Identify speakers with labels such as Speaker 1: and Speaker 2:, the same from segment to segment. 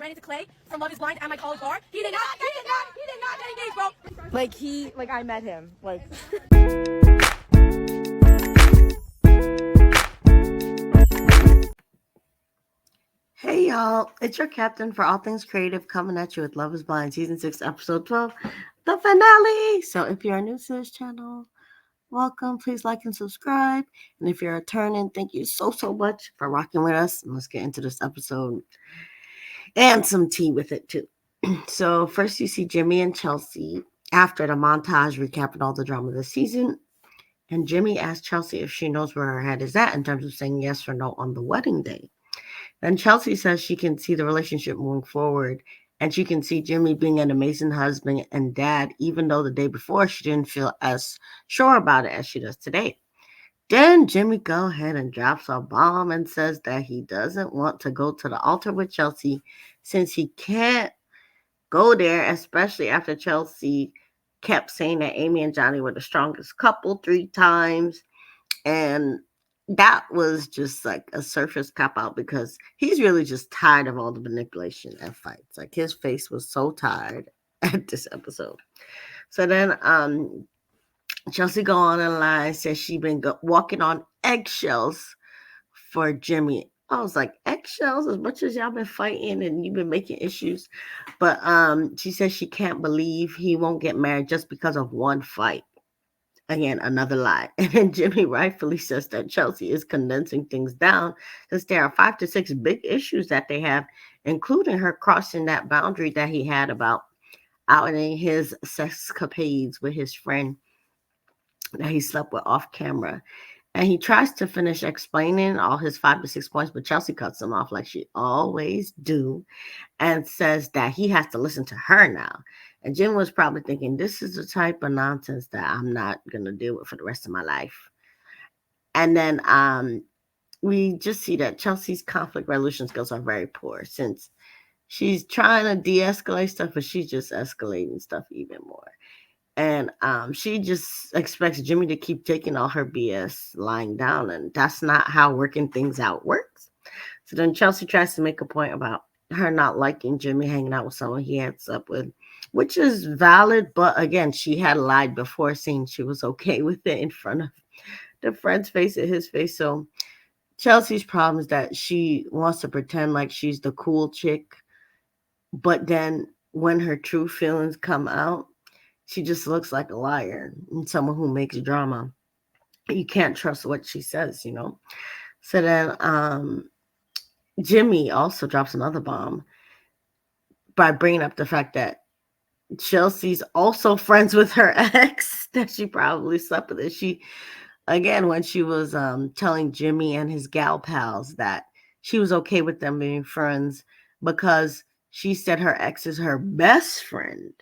Speaker 1: ran into Clay from Love Is Blind at my college bar. He did not get engaged, bro. Like I met him. Like.
Speaker 2: Hey y'all, it's your captain for all things creative coming at you with Love Is Blind Season 6 Episode 12, the finale. So if you are new to this channel, welcome. Please like and subscribe. And if you're returning, thank you so much for rocking with us. And let's get into this episode and some tea with it too. So first you see Jimmy and Chelsea after the montage recapping all the drama this season. And Jimmy asks Chelsea if she knows where her head is at in terms of saying yes or no on the wedding day. And Chelsea says she can see the relationship moving forward, and she can see Jimmy being an amazing husband and dad, even though the day before she didn't feel as sure about it as she does today. Then Jimmy goes ahead and drops a bomb and says that he doesn't want to go to the altar with Chelsea since he can't go there, especially after Chelsea kept saying that Amy and Johnny were the strongest couple 3 times. And that was just like a surface cop out because he's really just tired of all the manipulation and fights. Like his face was so tired at this episode. So then Chelsea go on and lie, says she been walking on eggshells for Jimmy. I was like, eggshells, as much as y'all been fighting and you've been making issues. But she says she can't believe he won't get married just because of one fight. Again, another lie. And then Jimmy rightfully says that Chelsea is condensing things down since there are 5 to 6 big issues that they have, including her crossing that boundary that he had about outing his sexcapades with his friend that he slept with off camera. And he tries to finish explaining all his 5 to 6 points, but Chelsea cuts him off like she always do and says that he has to listen to her now. And Jim was probably thinking, this is the type of nonsense that I'm not going to deal with for the rest of my life. And then we just see that Chelsea's conflict resolution skills are very poor since she's trying to de-escalate stuff, but she's just escalating stuff even more. And she just expects Jimmy to keep taking all her BS lying down, and that's not how working things out works. So then Chelsea tries to make a point about her not liking Jimmy hanging out with someone he had slept with, which is valid, but again, she had lied before saying she was okay with it in front of the friend's face and his face. So Chelsea's problem is that she wants to pretend like she's the cool chick, but then when her true feelings come out, she just looks like a liar and someone who makes drama. You can't trust what she says, you know? So then Jimmy also drops another bomb by bringing up the fact that Chelsea's also friends with her ex that she probably slept with. She, again, when she was telling Jimmy and his gal pals that she was okay with them being friends because she said her ex is her best friend,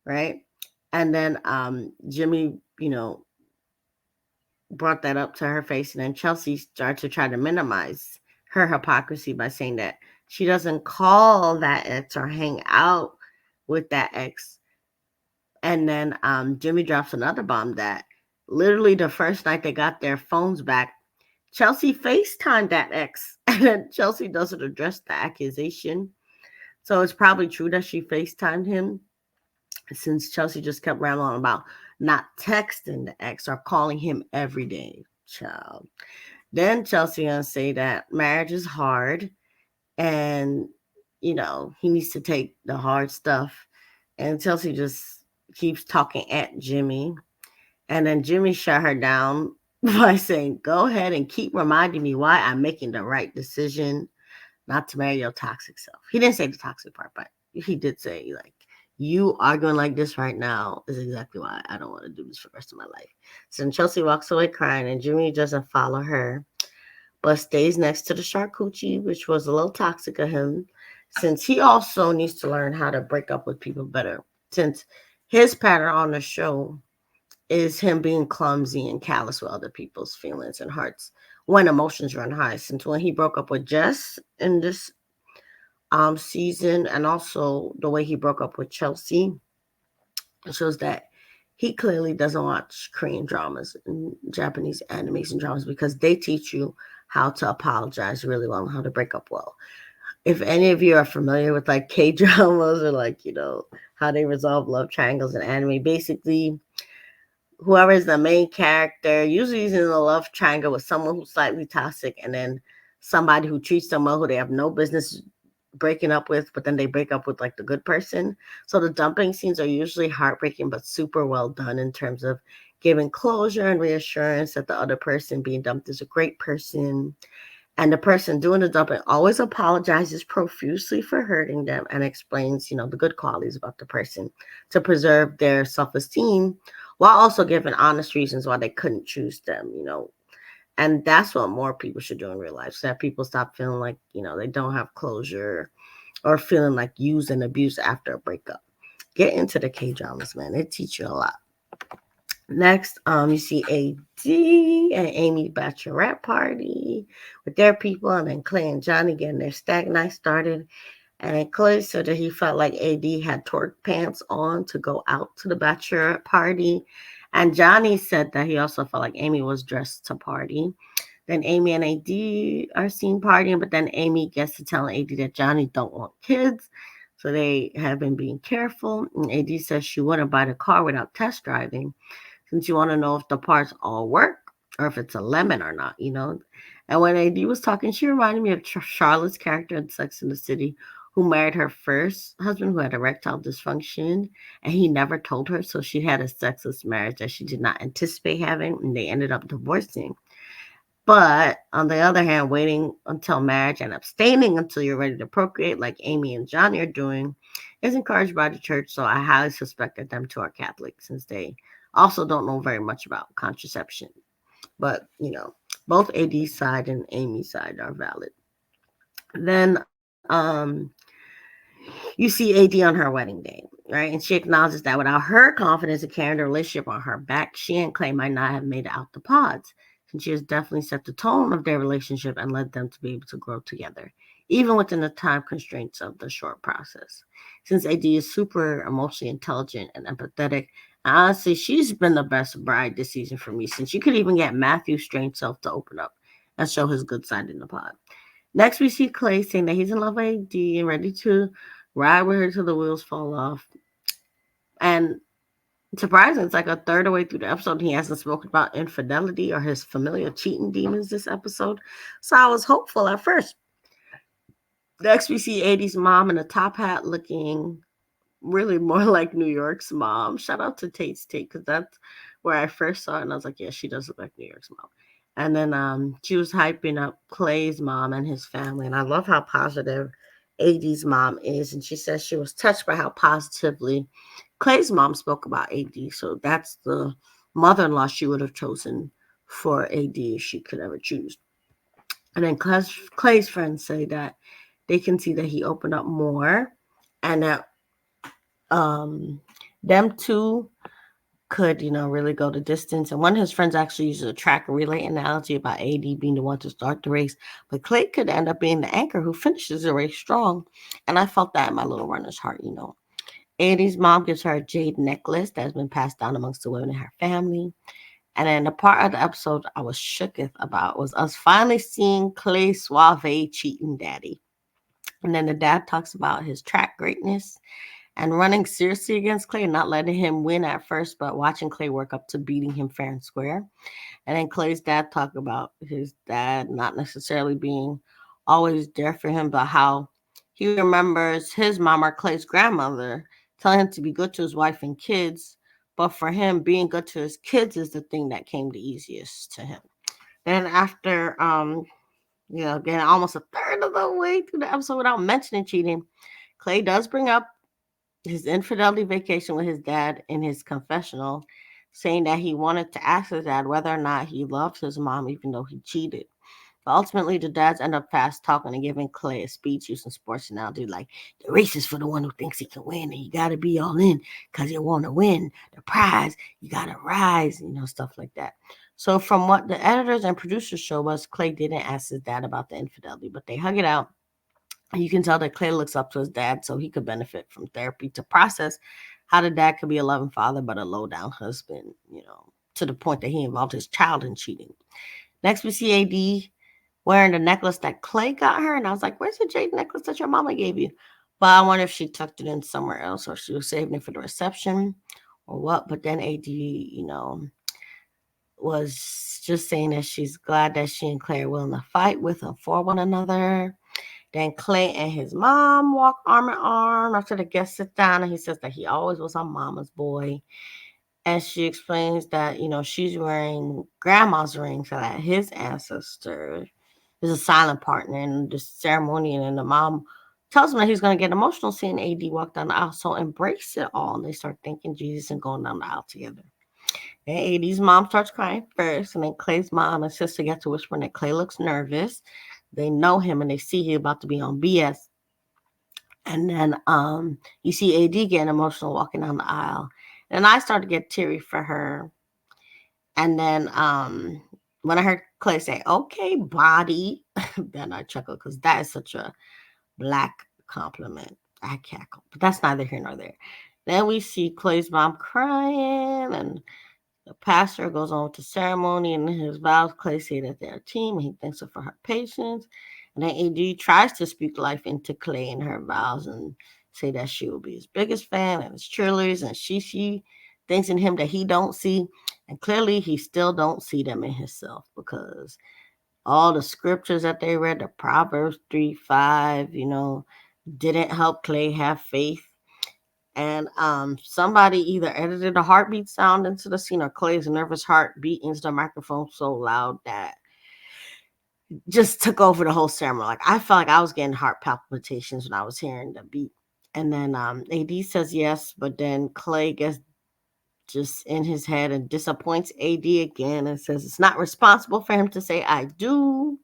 Speaker 2: right? And then Jimmy, brought that up to her face. And then Chelsea started to try to minimize her hypocrisy by saying that she doesn't call that ex or hang out with that ex. And then Jimmy drops another bomb that literally the first night they got their phones back, Chelsea FaceTimed that ex. And then Chelsea doesn't address the accusation. So it's probably true that she FaceTimed him, since Chelsea just kept rambling about not texting the ex or calling him every day. Child. Then Chelsea gonna say that marriage is hard and he needs to take the hard stuff. And Chelsea just keeps talking at Jimmy. And then Jimmy shut her down by saying, go ahead and keep reminding me why I'm making the right decision not to marry your toxic self. He didn't say the toxic part, but he did say, like, you arguing like this right now is exactly why I don't want to do this for the rest of my life. So then Chelsea walks away crying, and Jimmy doesn't follow her, but stays next to the charcuterie, which was a little toxic of him, since he also needs to learn how to break up with people better, since his pattern on the show is him being clumsy and callous with other people's feelings and hearts when emotions run high. Since when he broke up with Jess in this season, and also the way he broke up with Chelsea, it shows that he clearly doesn't watch Korean dramas and Japanese animation dramas because they teach you how to apologize really well and how to break up well. if any of you are familiar with like K dramas or like, how they resolve love triangles in anime, basically whoever is the main character usually is in a love triangle with someone who's slightly toxic and then somebody who treats them well who they have no business breaking up with, but then they break up with like the good person. So the dumping scenes are usually heartbreaking but super well done in terms of giving closure and reassurance that the other person being dumped is a great person. And the person doing the dumping always apologizes profusely for hurting them and explains, the good qualities about the person to preserve their self-esteem while also giving honest reasons why they couldn't choose them. And that's what more people should do in real life, so that people stop feeling like, they don't have closure or feeling like used and abused after a breakup. Get into the K-dramas, man. They teach you a lot. Next, you see AD and Amy bachelorette party with their people, and then Clay and Johnny getting their stag night started. And Clay said that he felt like AD had twerk pants on to go out to the bachelorette party. And Johnny said that he also felt like Amy was dressed to party. Then Amy and AD are seen partying, but then Amy gets to telling AD that Johnny don't want kids. So they have been being careful. And AD says she wouldn't buy the car without test driving, since you want to know if the parts all work or if it's a lemon or not. And when AD was talking, she reminded me of Charlotte's character in Sex in the City, who married her first husband who had erectile dysfunction, and he never told her, so she had a sexless marriage that she did not anticipate having, and they ended up divorcing. But on the other hand, waiting until marriage and abstaining until you're ready to procreate, like Amy and Johnny are doing, is encouraged by the church. So I highly suspect that them two are Catholic, since they also don't know very much about contraception. But, both AD's side and Amy's side are valid. Then you see AD on her wedding day, right? And she acknowledges that without her confidence in carrying the relationship on her back, she and Clay might not have made it out the pods. And she has definitely set the tone of their relationship and led them to be able to grow together, even within the time constraints of the short process. Since AD is super emotionally intelligent and empathetic, honestly, she's been the best bride this season for me, since you could even get Matthew's strange self to open up and show his good side in the pod. Next, we see Clay saying that he's in love with AD and ready to ride with her till the wheels fall off. And surprising, it's like a third of the way through the episode, he hasn't spoken about infidelity or his familiar cheating demons this episode. So I was hopeful at first. Next, we see AD's mom in a top hat looking really more like New York's mom. Shout out to Tate's Tate, because that's where I first saw it, and I was like, yeah, she does look like New York's mom. And then she was hyping up Clay's mom and his family, and I love how positive AD's mom is. And she says she was touched by how positively Clay's mom spoke about AD. So that's the mother-in-law she would have chosen for AD if she could ever choose. And then Clay's friends say that they can see that he opened up more, and that um, them two could, really go the distance. And one of his friends actually uses a track relay analogy about AD being the one to start the race, but Clay could end up being the anchor who finishes the race strong. And I felt that in my little runner's heart. AD's mom gives her a jade necklace that has been passed down amongst the women in her family. And then the part of the episode I was shooketh about was us finally seeing Clay Suave cheating daddy. And then the dad talks about his track greatness and running seriously against Clay, not letting him win at first, but watching Clay work up to beating him fair and square. And then Clay's dad talked about his dad not necessarily being always there for him, but how he remembers his mom or Clay's grandmother telling him to be good to his wife and kids. But for him, being good to his kids is the thing that came the easiest to him. Then after, getting almost a third of the way through the episode without mentioning cheating, Clay does bring up his infidelity vacation with his dad in his confessional, saying that he wanted to ask his dad whether or not he loved his mom even though he cheated. But ultimately, the dads end up fast talking and giving Clay a speech using sports analogy like, the race is for the one who thinks he can win, and you got to be all in because you want to win the prize. You got to rise, stuff like that. So from what the editors and producers show us, Clay didn't ask his dad about the infidelity, but they hug it out. You can tell that Clay looks up to his dad so he could benefit from therapy to process how the dad could be a loving father but a low down husband, to the point that he involved his child in cheating. Next, we see AD wearing the necklace that Clay got her. And I was like, where's the jade necklace that your mama gave you? But I wonder if she tucked it in somewhere else or she was saving it for the reception or what. But then AD, was just saying that she's glad that she and Clay are willing to fight with and for one another. Then Clay and his mom walk arm in arm after the guests sit down, and he says that he always was her mama's boy. And she explains that, she's wearing grandma's ring so that his ancestor is a silent partner in the ceremony. And then the mom tells him that he's going to get emotional seeing AD walk down the aisle. So embrace it all. And they start thanking Jesus and going down the aisle together. Then AD's mom starts crying first, and then Clay's mom and sister get to whispering that Clay looks nervous. They know him and they see he about to be on BS. And then you see AD getting emotional walking down the aisle. And I started to get teary for her. And then when I heard Clay say, okay, body, then I chuckled because that is such a black compliment. I cackled. But that's neither here nor there. Then we see Clay's mom crying, and the pastor goes on with the ceremony and his vows. Clay say that they're a team and he thanks her for her patience. And then AD tries to speak life into Clay and her vows and say that she will be his biggest fan and his cheerleaders, and she thinks in him that he don't see. And clearly he still don't see them in himself, because all the scriptures that they read, the Proverbs 3:5, didn't help Clay have faith. And somebody either edited a heartbeat sound into the scene, or Clay's nervous heart beat into the microphone so loud that just took over the whole ceremony. Like, I felt like I was getting heart palpitations when I was hearing the beat. And then AD says yes, but then Clay gets just in his head and disappoints AD again and says it's not responsible for him to say I do.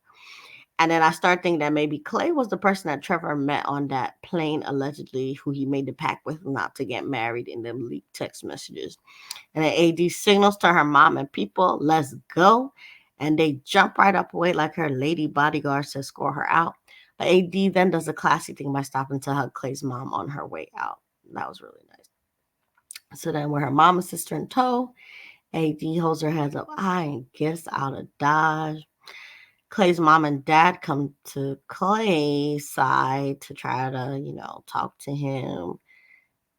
Speaker 2: And then I started thinking that maybe Clay was the person that Trevor met on that plane, allegedly, who he made the pact with not to get married in the leaked text messages. And then AD signals to her mom and people, let's go. And they jump right up away like her lady bodyguards to score her out. But AD then does a classy thing by stopping to hug Clay's mom on her way out. That was really nice. So then with her mom and sister in tow, AD holds her heads up high and gets out of Dodge. Clay's mom and dad come to Clay's side to try to, talk to him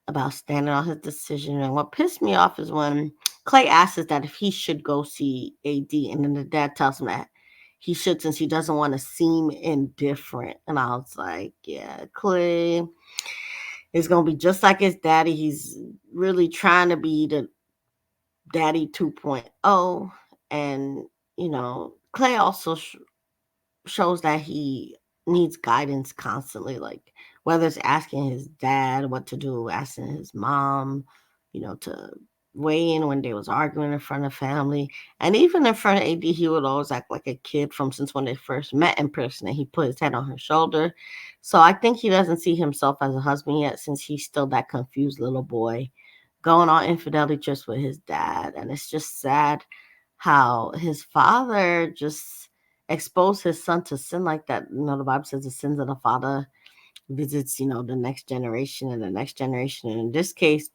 Speaker 2: about standing on his decision. And what pissed me off is when Clay asks that if he should go see AD, and then the dad tells him that he should, since he doesn't want to seem indifferent. And I was like, yeah, Clay is going to be just like his daddy. He's really trying to be the daddy 2.0. And, Clay also shows that he needs guidance constantly, like whether it's asking his dad what to do, asking his mom, to weigh in when they was arguing in front of family. And even in front of AD, he would always act like a kid from since when they first met in person, and he put his head on her shoulder. So I think he doesn't see himself as a husband yet, since he's still that confused little boy going on infidelity trips with his dad. And it's just sad how his father just exposed his son to sin like that. The Bible says the sins of the father visits, the next generation and the next generation. And in this case,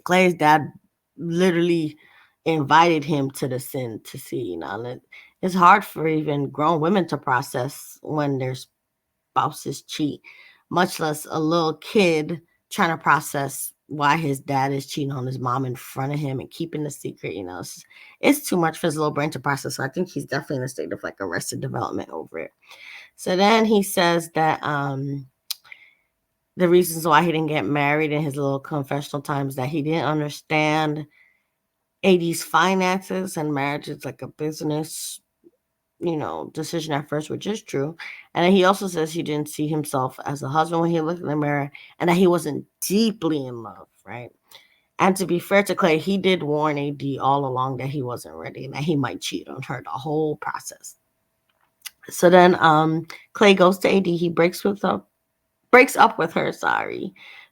Speaker 2: Clay's dad literally invited him to the sin to see, and it's hard for even grown women to process when their spouses cheat, much less a little kid trying to process why his dad is cheating on his mom in front of him and keeping the secret. It's too much for his little brain to process. So I think he's definitely in a state of like arrested development over it. So then he says that the reasons why he didn't get married in his little confessional times, that he didn't understand AD's finances, and marriage is like a business, decision at first, which is true. And then he also says he didn't see himself as a husband when he looked in the mirror, and that he wasn't deeply in love, right? And to be fair to Clay, he did warn AD all along that he wasn't ready and that he might cheat on her the whole process. So then Clay goes to AD. He breaks up with her,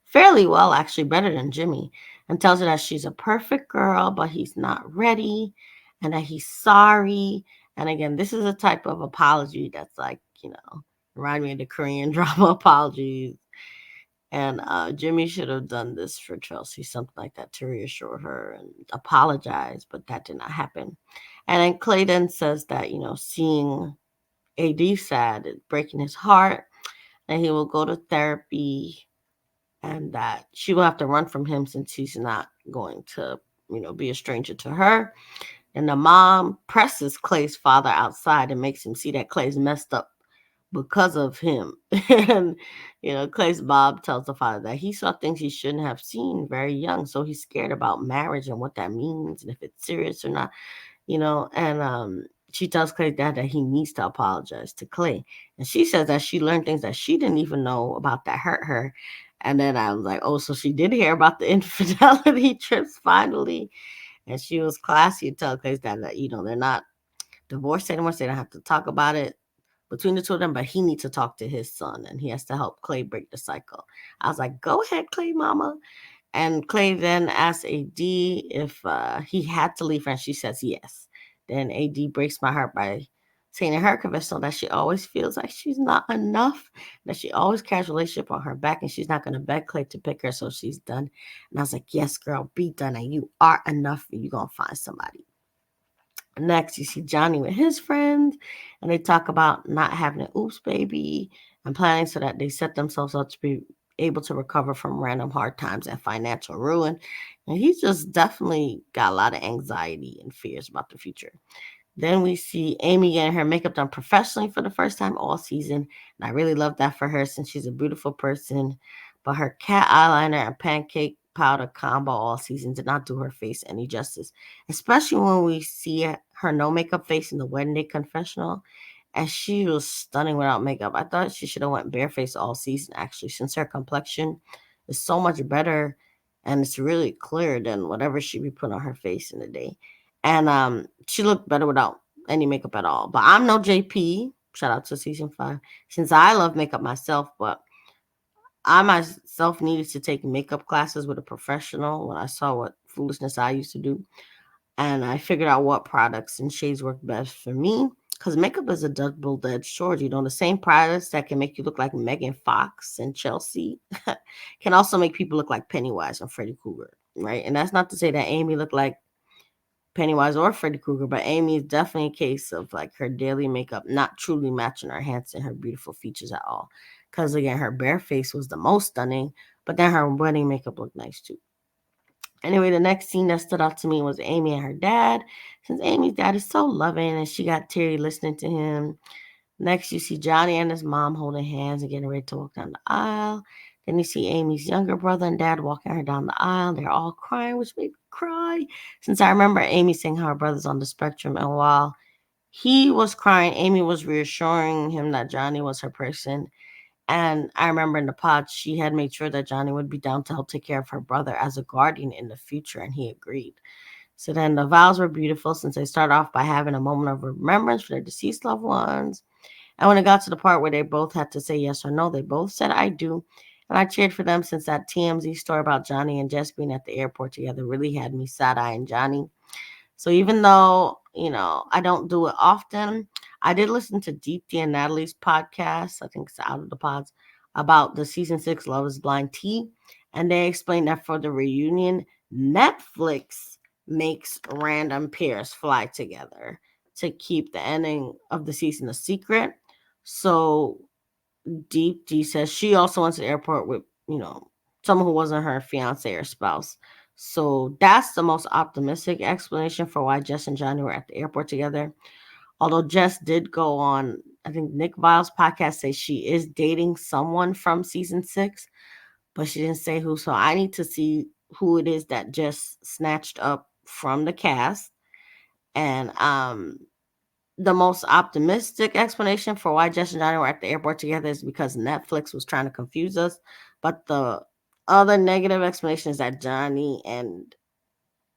Speaker 2: fairly well, actually, better than Jimmy, and tells her that she's a perfect girl, but he's not ready, and that he's sorry. And again, this is a type of apology that's like, remind me of the Korean drama apologies. And Jimmy should have done this for Chelsea, something like that, to reassure her and apologize, but that did not happen. And then Clayton says that, seeing AD sad, it's breaking his heart, and he will go to therapy, and that she will have to run from him since he's not going to, be a stranger to her. And the mom presses Clay's father outside and makes him see that Clay's messed up because of him. And, Clay's Bob tells the father that he saw things he shouldn't have seen very young. So he's scared about marriage and what that means and if it's serious or not, and she tells Clay's dad that he needs to apologize to Clay. And she says that she learned things that she didn't even know about that hurt her. And then I was like, oh, so she did hear about the infidelity trips finally. And she was classy to tell Clay's dad that, they're not divorced anymore, so they don't have to talk about it between the two of them, but he needs to talk to his son and he has to help Clay break the cycle. I was like, go ahead, Clay mama. And Clay then asks AD if he had to leave her, and she says yes. Then AD breaks my heart by saying in her confessional that she always feels like she's not enough, that she always carries a relationship on her back, and she's not going to beg Clay to pick her, so she's done. And I was like, yes, girl, be done, and you are enough, and you're going to find somebody. Next, you see Johnny with his friends, and they talk about not having an oops baby and planning so that they set themselves up to be able to recover from random hard times and financial ruin. And he's just definitely got a lot of anxiety and fears about the future. Then we see Amy getting her makeup done professionally for the first time all season. And I really love that for her since she's a beautiful person. But her cat eyeliner and pancake powder combo all season did not do her face any justice, especially when we see her no makeup face in the wedding day confessional. And she was stunning without makeup. I thought she should have went barefaced all season actually, since her complexion is so much better and it's really clear than whatever she be put on her face in the day. And she looked better without any makeup at all. But I'm no JP. Shout out to season 5. Since I love makeup myself, but I myself needed to take makeup classes with a professional when I saw what foolishness I used to do. And I figured out what products and shades work best for me. Because makeup is a double-edged sword. The same products that can make you look like Megan Fox and Chelsea can also make people look like Pennywise and Freddy Krueger, right? And that's not to say that Amy looked like Pennywise or Freddy Krueger, but Amy is definitely a case of like her daily makeup not truly matching her hands and her beautiful features at all. Because again, her bare face was the most stunning, but then her wedding makeup looked nice too. Anyway, the next scene that stood out to me was Amy and her dad, since Amy's dad is so loving and she got teary listening to him. Next, you see Johnny and his mom holding hands and getting ready to walk down the aisle. Then you see Amy's younger brother and dad walking her down the aisle. They're all crying, which made me cry. Since I remember Amy saying how her brother's on the spectrum, and while he was crying, Amy was reassuring him that Johnny was her person. And I remember in the pod, she had made sure that Johnny would be down to help take care of her brother as a guardian in the future, and he agreed. So then the vows were beautiful since they start off by having a moment of remembrance for their deceased loved ones. And when it got to the part where they both had to say yes or no, they both said I do. And I cheered for them since that TMZ story about Johnny and Jess being at the airport together really had me side-eyeing Johnny. So even though, I don't do it often, I did listen to Deep D and Natalie's podcast, I think it's Out of the Pods, about the season 6 Love is Blind tea. And they explained that for the reunion, Netflix makes random pairs fly together to keep the ending of the season a secret. So Deep D says she also went to the airport with, someone who wasn't her fiance or spouse. So that's the most optimistic explanation for why Jess and Johnny were at the airport together. Although Jess did go on, I think Nick Vile's podcast says she is dating someone from season 6, but she didn't say who. So I need to see who it is that Jess snatched up from the cast. And the most optimistic explanation for why Jess and Johnny were at the airport together is because Netflix was trying to confuse us. But the other negative explanation is that Johnny and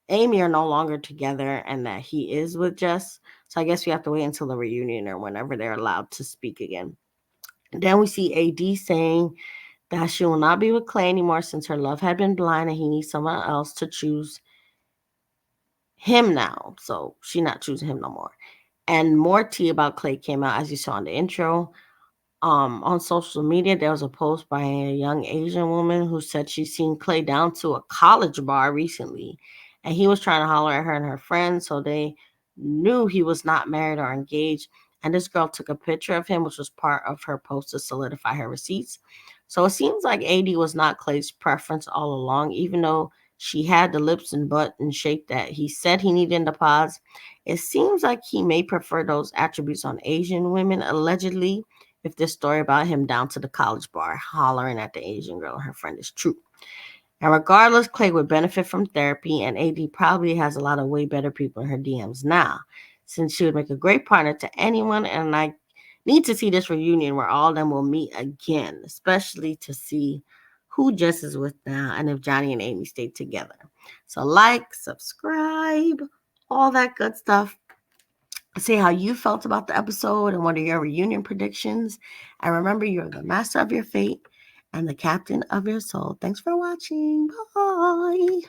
Speaker 2: Amy are no longer together and that he is with Jess. So I guess we have to wait until the reunion or whenever they're allowed to speak again. And then we see AD saying that she will not be with Clay anymore since her love had been blind and he needs someone else to choose him now. So she's not choosing him no more. And more tea about Clay came out as you saw in the intro. On social media, there was a post by a young Asian woman who said she's seen Clay down to a college bar recently, and he was trying to holler at her and her friends, so they knew he was not married or engaged. And this girl took a picture of him, which was part of her post to solidify her receipts. So it seems like AD was not Clay's preference all along, even though she had the lips and butt and shape that he said he needed in the pods. It seems like he may prefer those attributes on Asian women, allegedly, if this story about him down to the college bar hollering at the Asian girl and her friend is true. And regardless, Clay would benefit from therapy, and AD probably has a lot of way better people in her DMs now, since she would make a great partner to anyone. And I need to see this reunion where all of them will meet again, especially to see who Jess is with now and if Johnny and Amy stay together. So, like, subscribe, all that good stuff. Say how you felt about the episode and what are your reunion predictions. And remember, you're the master of your fate and the captain of your soul. Thanks for watching. Bye.